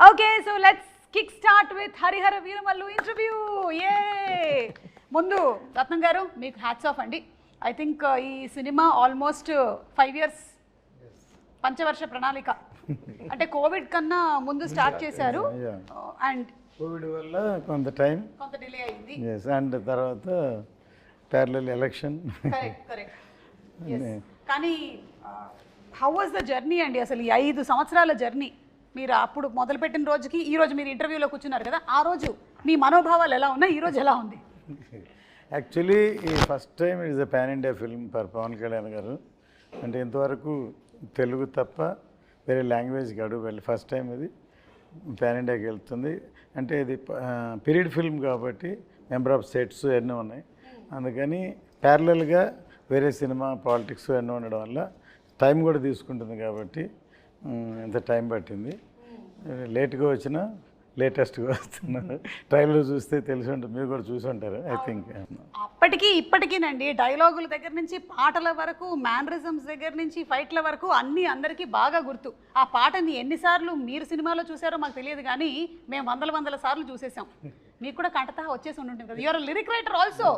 Okay, so let's kickstart with Harihara Veeramallu interview. Yay! ముందు రత్నం గారు మీకు హ్యాట్స్ ఆఫ్ అండి. ఐ థింక్ ఈ సినిమా ఆల్మోస్ట్ 5 years పంచవర్ష ప్రణాళిక అంటే కోవిడ్ కన్నా ముందు స్టార్ట్ చేశారు అండ్ కోవిడ్ వల్ల కొంత డిలే అయింది. అండ్ తర్వాత ప్యారలల్ ఎలక్షన్. కరెక్ట్. కానీ హౌ వాజ్ ద జర్నీ అండి, అసలు ఈ 5 సంవత్సరాల జర్నీ? మీరు అప్పుడు మొదలుపెట్టిన రోజుకి ఈ రోజు మీరు ఇంటర్వ్యూలో కూర్చున్నారు కదా, ఆ రోజు మీ మనోభావాలు ఎలా ఉన్నాయి, ఈ రోజు ఎలా ఉంది? యాక్చువల్లీ ఈ first time it is a pan India film for Pavan Kalyan garu. అంటే ఇంతవరకు తెలుగు తప్ప వేరే లాంగ్వేజ్కి అడుగు వెళ్ళి ఫస్ట్ టైం ఇది పాన్ ఇండియాకి వెళ్తుంది. అంటే ఇది పీరియడ్ ఫిల్మ్ కాబట్టి మెంబర్ ఆఫ్ సెట్స్ ఎన్నో ఉన్నాయి, అందుకని ప్యారలల్గా వేరే సినిమా పాలిటిక్స్ ఎన్నో ఉండడం వల్ల టైం కూడా తీసుకుంటుంది కాబట్టి ఎంత టైం పట్టింది. లేట్గా వచ్చినా లేటెస్ట్గా వస్తున్నారు. ట్రైలర్ చూస్తే తెలిసి ఉంటుంది, మీరు కూడా చూసి ఉంటారు ఐ థింక్. అప్పటికి ఇప్పటికీనండి డైలాగుల దగ్గర నుంచి పాటల వరకు, మ్యానరిజమ్స్ దగ్గర నుంచి ఫైట్ల వరకు అన్నీ అందరికీ బాగా గుర్తు. ఆ పాటని ఎన్నిసార్లు మీరు సినిమాలో చూసారో మాకు తెలియదు, కానీ మేము వందల సార్లు చూసేసాం. మీకు కూడా కంటతా వచ్చేసి ఉంటుంది కదా. You are lyric writer also.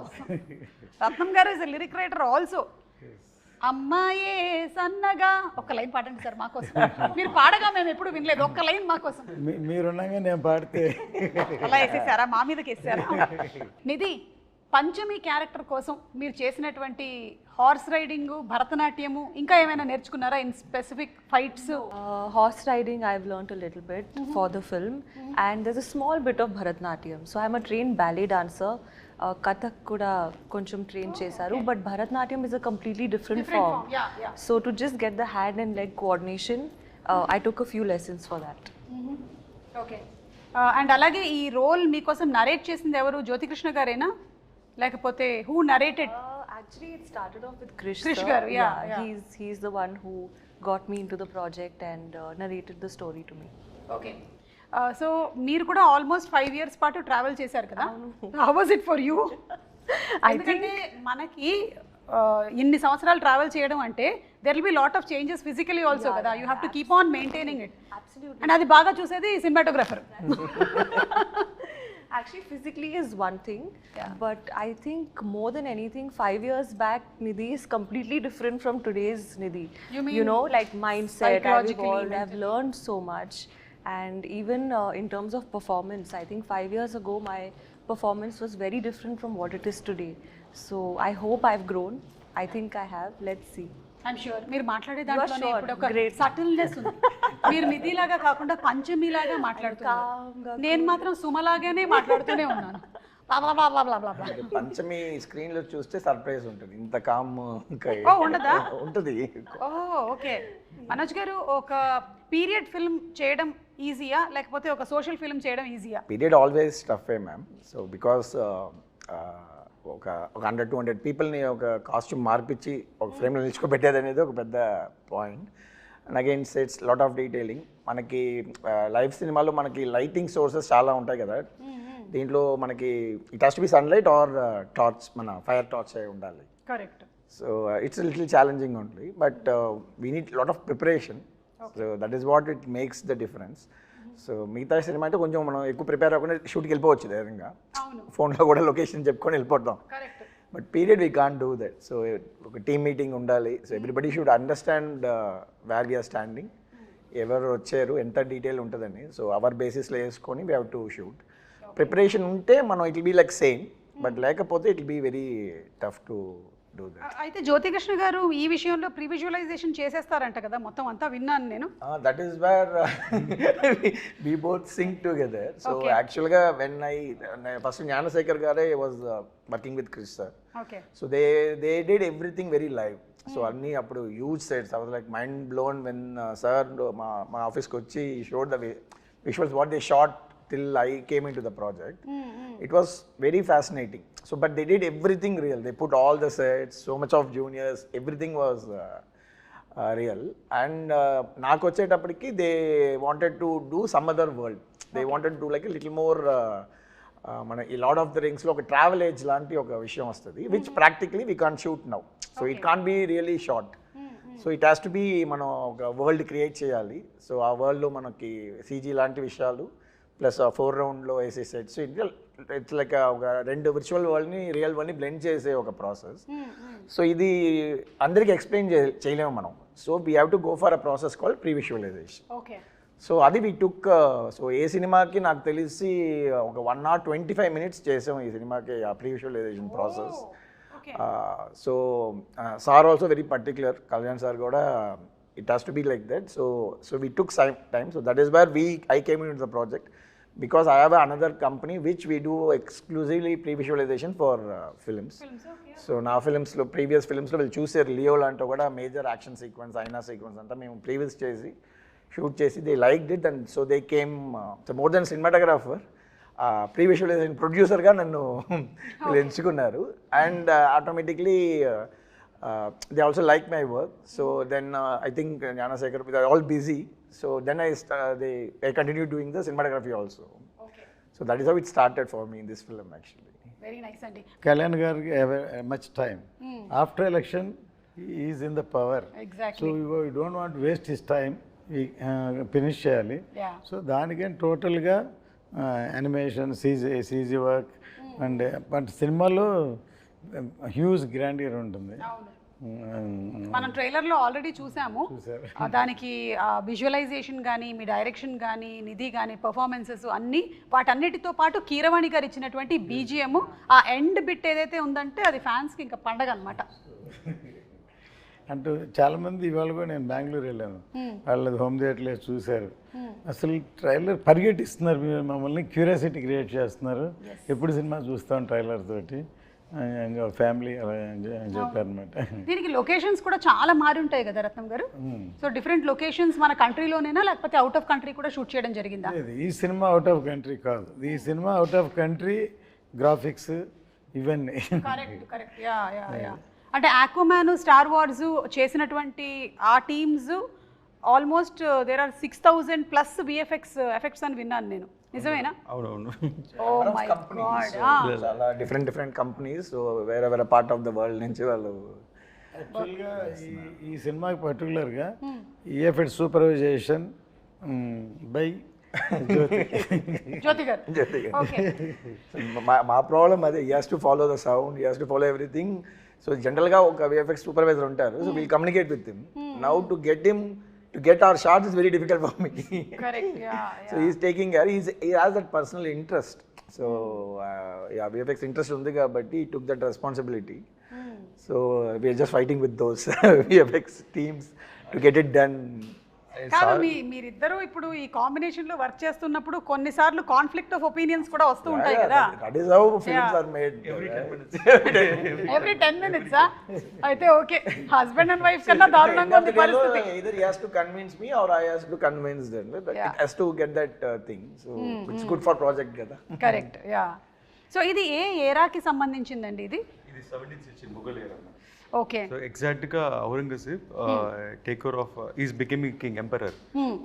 Ratnam garu is lyric writer also. అమ్మాయే సన్నగా ఒక్క లైన్ పాడండి సార్ మాకోసం. మీరు పాడగా మేము ఎప్పుడు వినలేదు, ఒక్క లైన్ మాకోసం. మీరున్నాగా నేను పాడితే అలా వేసేసారా, మా మీదకి వేసారా? నిధి, పంచమి క్యారెక్టర్ కోసం మీరు చేసినటువంటి హార్స్ రైడింగ్, భరతనాట్యము, ఇంకా ఏమైనా నేర్చుకున్నారా in specific fights? Horse riding I've learned a little bit for the film, and there's a small bit of Bharatnatyam. So I'm a trained ballet dancer. Kathak kuda koncham train chesaru, but Bharatnatyam is a completely different form. Yeah. So to just get the hand and leg coordination, I took a few lessons for that. Okay. And అలాగే ఈ role మీకోసం narrate చేసింది ఎవరు? జ్యోతికృష్ణ గారేనా, లేకపోతే who narrated? Actually it started off with Krish Krish sir. garu, yeah. He's the one who got me into the project and narrated the story to me. Okay. So మీరు కూడా almost 5 years పాటు travel చేశారు కదా. How was it for you? ఎందుకంటే మనకి ఇన్ని సంవత్సరాలు travel చేయడం అంటే there will be lot of changes physically also కదా. You have to keep on maintaining it. And అది బాగా చూసేది cinematographer. Actually, physically is one thing, but I think more than anything, 5 years back, Nidhi is completely different from today's Nidhi. You know, like mindset, I've psychologically, evolved, I've learned so much. And even in terms of performance, I think 5 years ago, my performance was very different from what it is today. So I hope I've grown. I think I have. Let's see. I'm sure మీరు మాట్లాడే దాంట్లోనే sure. ఇప్పుడు ఒక Great. Subtleness ఉంది. మీరు నిధిలాగా కాకుండా పంచమిలాగా మాట్లాడుతున్నారు. నేను మాత్రం సుమలాగానే మాట్లాడుతూనే ఉన్నాను. పంచమి స్క్రీన్ లో చూస్తే సర్ప్రైజ్ ఉంటుంది. ఇంత కామ్ ఉండదా? ఉంటుంది. ఓకే. మనోజ్ గారు, ఒక పీరియడ్ ఫిల్మ్ చేయడం ఈజీయా, లేకపోతే ఒక సోషల్ ఫిల్మ్ చేయడం ఈజీయా? Period always tough ma'am. So because ఒక 100-200 పీపుల్ని ఒక కాస్ట్యూమ్ మార్పిచ్చి ఒక ఫ్రేమ్లో నిల్చుకోబెట్టేది అనేది ఒక పెద్ద point. And again it's lot of detailing. మనకి లైవ్ సినిమాలో మనకి లైటింగ్ సోర్సెస్ చాలా ఉంటాయి కదా. దీంట్లో మనకి it has to be sunlight or torch, మన ఫైర్ టార్చ్ అయి ఉండాలి. Correct. So it's little challenging only, but we need lot of preparation. So that is what it makes the difference. So మిగతా cinema అంటే కొంచెం మనం ఎక్కువ prepare అవ్వకుండా షూట్కి వెళ్ళిపోవచ్చు ధైర్యంగా, ఫోన్లో కూడా లొకేషన్ చెప్పుకొని వెళ్ళిపోతాం. But period we can't do that. So ఒక టీమ్ మీటింగ్ ఉండాలి. So everybody should understand where we are standing, ఎవరు వచ్చారు, ఎంత డీటెయిల్ ఉంటుందని. సో అవర్ బేసిస్లో వేసుకొని we have to shoot. Preparation ఉంటే మనం it will be like same, but లేకపోతే it will be very tough to do that. అయితే జ్యోతికృష్ణ గారు ఈ విషయంలో ప్రీ విజువలైజేషన్ చేసేస్తారంట కదా, మొత్తం అంతా విన్నాను నేను. That is where we both sync together. So యాక్చువల్గా వెన్ ఫస్ట్ జ్ఞానశేఖర్ గారే was working with Krish sir. So they did everything very live. So అన్నీ అప్పుడు huge sets. I was like mind blown when sir మా ఆఫీస్కి వచ్చి showed the visuals what they shot till I came into the project. It was very fascinating. So but they did everything real. They put all the sets, so much of juniors, everything was real. And నాకు వచ్చేటప్పటికి they wanted to do some other world. They wanted to do like a little more మన ఈ lord of the రింగ్స్లో ఒక travel age లాంటి ఒక విషయం వస్తుంది, which practically we can't shoot now. So it can't be really short. So it has to be మనం ఒక world create చేయాలి. సో ఆ వరల్డ్లో మనకి సీజీ లాంటి విషయాలు ప్లస్ ఆ 4 రౌండ్లో వేసే సెట్స్, ఇట్స్ లైక్ ఒక 2 విర్చువల్ వరల్డ్ని రియల్ వరల్డ్ని బ్లెండ్ చేసే ఒక ప్రాసెస్. సో ఇది అందరికీ ఎక్స్ప్లెయిన్ చేయలేము మనం. So we have to go for a process called pre visualization. So అది వీ టుక్. సో ఏ సినిమాకి నాకు తెలిసి ఒక 1 hour 25 minutes చేసాం ఈ సినిమాకి ఆ pre visualization process. So sir also very particular, Kalyan sir కూడా it has to be like that. So we took some time. So that is where I came into the project, because I have another company which we do exclusively pre-visualization for films. So now films lo previous films lo will choose Leo lanto kuda major action sequence, aina sequence anta mem previous chesi shoot chesi they liked it, and so they came. So more than cinematographer, pre-visualization producer ga nannu enchukunnaru, and automatically they also like my work. So then I think Jnana Sekhar, they are all busy. So then I continued doing the cinematography also. So that is how it started for me in this film actually. Very nice, Andy. Kalyan Gargi have much time. After election, he is in the power. Exactly. So we don't want to waste his time. We finish cheyali. Yeah. So దానికని టోటల్గా animation CG work and but సినిమాలో huge grandeur ఉంటుంది. మనం ట్రైలర్లో already చూసాము. దానికి visualisation కానీ, మీ direction కానీ, నిధి కానీ, పర్ఫార్మెన్సెస్ అన్నీ, వాటన్నిటితో పాటు కీరవాణి గారు ఇచ్చినటువంటి బీజిఎం, ఆ ఎండ్ బిట్ ఏదైతే ఉందంటే అది ఫ్యాన్స్కి ఇంకా పండగ అనమాట. అంటూ చాలామంది ఇవాళ కూడా నేను బెంగళూరు వెళ్ళాను, వాళ్ళది హోమ్ థియేటర్లో చూశారు. అసలు ట్రైలర్ పరిగెట్టిస్తున్నారు, మీరు మమ్మల్ని క్యూరియాసిటీ క్రియేట్ చేస్తున్నారు, ఎప్పుడు సినిమా చూస్తాం ట్రైలర్ తోటి ఫ్యామిలీ అలా చెప్పారనమాట. దీనికి లొకేషన్స్ కూడా చాలా మారి ఉంటాయి కదా రత్నం గారు. సో డిఫరెంట్ లొకేషన్స్ మన కంట్రీలోనేనా లేకపోతే అవుట్ ఆఫ్ కంట్రీ కూడా షూట్ చేయడం జరిగిందా? ఈ సినిమా అవుట్ ఆఫ్ కంట్రీ కాదు, ఈ cinema out of country graphics ఇవన్నీ. కరెక్ట్. యా. అంటే ఆక్వామ్యాన్, స్టార్ వార్స్ చేసినటువంటి ఆ teams almost there are 6,000+ VFX effects అని విన్నాను నేను, నిజమేనా? అవునవును. Oh my god. చాలా డిఫరెంట్ కంపెనీస్, సో వేరే పార్ట్ ఆఫ్ ద వరల్డ్ నుంచి వాళ్ళు. యాక్చువల్గా ఈ సినిమాకి పర్టికులర్గా ఈఎఫ్ఎక్ట్ సూపర్వైజేషన్ బై జ్యోతి గారు. మా ప్రాబ్లం అదే, he has to follow the sound, he has to follow everything. So జనరల్గా ఒక విఎఫ్ఎక్స్ సూపర్వైజర్ ఉంటారు, so we'll communicate with him. Now to get our shots is very difficult for me. Correct. Yeah. So he's taking care. He has that personal interest. So VFX interest undi kabatti he took that responsibility. So we are just fighting with those VFX teams to get it done. కాదు, మీరిద్దరూ ఇప్పుడు ఈ combination లో work చేస్తున్నప్పుడు కొన్నిసార్లు conflict of opinions కూడా వస్తూ ఉంటాయి కదా. That is how films are made. Every 10 minutes. అయితే ఓకే, హస్బెండ్ అండ్ వైఫ్ కన్నా దారుణంగా ఉంది పరిస్థితి. Either he has to convince me or I has to convince them. But it has to get that thing. So it's good for project కదా. Correct. Yeah. So ఇది ఏ ఏరాకి సంబంధించిందండి? ఇది 17th century Mughal era. Okay. So exactly Aurangzeb take over of is becoming king emperor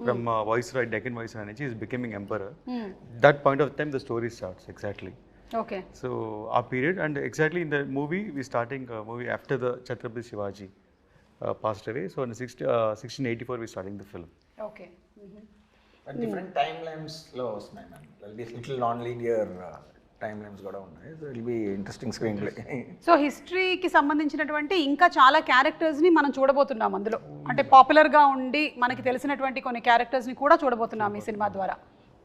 from Viceroy, Deccan Viceroy, he is becoming emperor. That point of time the story starts exactly. Okay. So our period, and exactly in the movie we starting movie after the Chhatrapati Shivaji passed away. So in 1684 we starting the film. Okay. But different timelines lo vastnayi man. There'll be little non-linear timelines కూడా ఉన్నాయి. So it'll be interesting screenplay. So హిస్టరీకి సంబంధించినటువంటి ఇంకా చాలా క్యారెక్టర్స్ని మనం చూడబోతున్నాం అందులో. అంటే పాపులర్గా ఉండి మనకి తెలిసినటువంటి కొన్ని క్యారెక్టర్స్ని కూడా చూడబోతున్నాం ఈ సినిమా ద్వారా.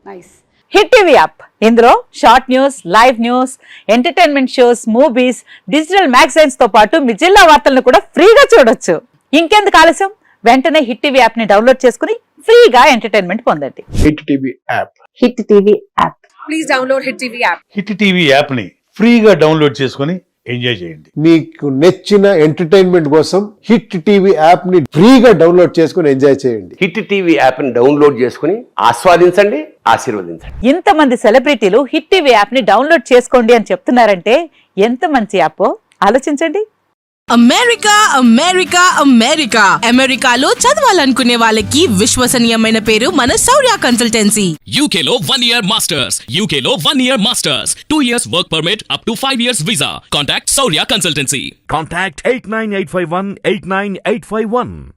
నైస్. హిట్ టీవీ యాప్, ఇందులో short news, live news, entertainment shows, movies, digital magazines తో పాటు మీ జిల్లా వార్తలను కూడా ఫ్రీగా చూడొచ్చు. ఇంకెందుకు ఆలస్యం, వెంటనే హిట్ టీవీ యాప్ ని డౌన్లోడ్ చేసుకుని ఫ్రీగా ఎంటర్టైన్మెంట్ పొందండి. Hit TV app. Hit TV app. Please download hit TV app. Hit TV app ని ఫ్రీగా డౌన్లోడ్ చేసుకుని ఎంజాయ్ చేయండి. మీకు నచ్చిన ఎంటర్టైన్మెంట్ కోసం హిట్ టీవీ యాప్ ని ఫ్రీగా డౌన్లోడ్ చేసుకుని ఎంజాయ్ చేయండి. హిట్ టీవీ యాప్ ని డౌన్లోడ్ చేసుకుని ఆస్వాదించండి, ఆశీర్వదించండి. ఇంతమంది సెలబ్రిటీలు హిట్ టీవీ యాప్ ని డౌన్లోడ్ చేసుకోండి అని చెప్తున్నారంటే ఎంత మంచి యాప్ ఆలోచించండి. అమెరికాలో చదవాలనుకునే వాళ్ళకి విశ్వసనీయమైన పేరు మన శౌర్య consultancy. UKలో 1 year masters. 2 years work permit up to 5 years visa. Contact Saurya Consultancy. Contact 89851 89851.